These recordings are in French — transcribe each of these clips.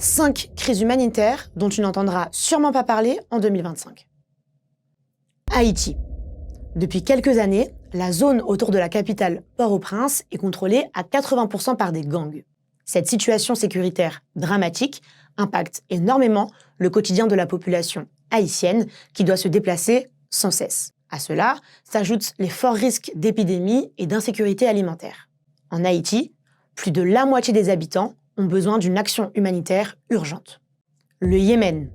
5 crises humanitaires dont tu n'entendras sûrement pas parler en 2025. Haïti. Depuis quelques années, la zone autour de la capitale Port-au-Prince est contrôlée à 80% par des gangs. Cette situation sécuritaire dramatique impacte énormément le quotidien de la population haïtienne qui doit se déplacer sans cesse. À cela s'ajoutent les forts risques d'épidémie et d'insécurité alimentaire. En Haïti, plus de la moitié des habitants ont besoin d'une action humanitaire urgente. Le Yémen.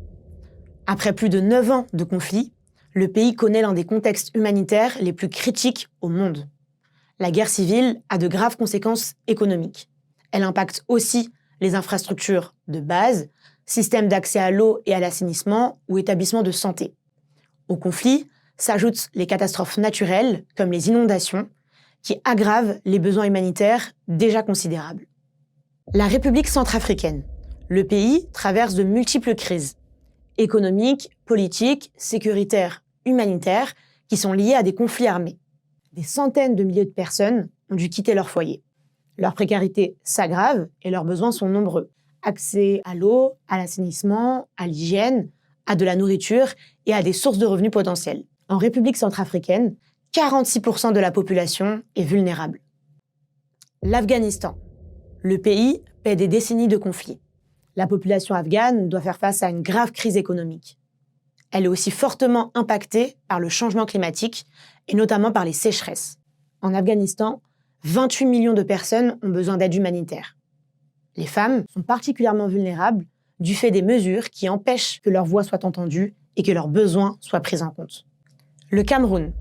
Après plus de 9 ans de conflit, le pays connaît l'un des contextes humanitaires les plus critiques au monde. La guerre civile a de graves conséquences économiques. Elle impacte aussi les infrastructures de base, systèmes d'accès à l'eau et à l'assainissement ou établissements de santé. Au conflit s'ajoutent les catastrophes naturelles, comme les inondations, qui aggravent les besoins humanitaires déjà considérables. La République centrafricaine. Le pays traverse de multiples crises économiques, politiques, sécuritaires, humanitaires, qui sont liées à des conflits armés. Des centaines de milliers de personnes ont dû quitter leur foyer. Leur précarité s'aggrave et leurs besoins sont nombreux. Accès à l'eau, à l'assainissement, à l'hygiène, à de la nourriture et à des sources de revenus potentiels. En République centrafricaine, 46% de la population est vulnérable. L'Afghanistan. Le pays paie des décennies de conflits. La population afghane doit faire face à une grave crise économique. Elle est aussi fortement impactée par le changement climatique et notamment par les sécheresses. En Afghanistan, 28 millions de personnes ont besoin d'aide humanitaire. Les femmes sont particulièrement vulnérables du fait des mesures qui empêchent que leur voix soit entendue et que leurs besoins soient pris en compte. Le Cameroun.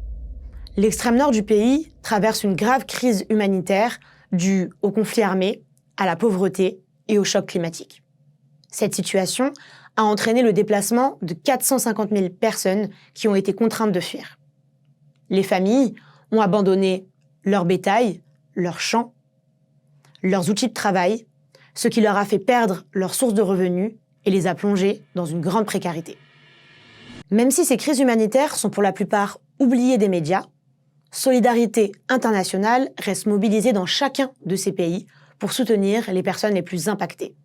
L'extrême nord du pays traverse une grave crise humanitaire due au conflit armé, à la pauvreté et au choc climatique. Cette situation a entraîné le déplacement de 450 000 personnes qui ont été contraintes de fuir. Les familles ont abandonné leur bétail, leurs champs, leurs outils de travail, ce qui leur a fait perdre leurs sources de revenus et les a plongés dans une grande précarité. Même si ces crises humanitaires sont pour la plupart oubliées des médias, Solidarité internationale reste mobilisée dans chacun de ces pays pour soutenir les personnes les plus impactées.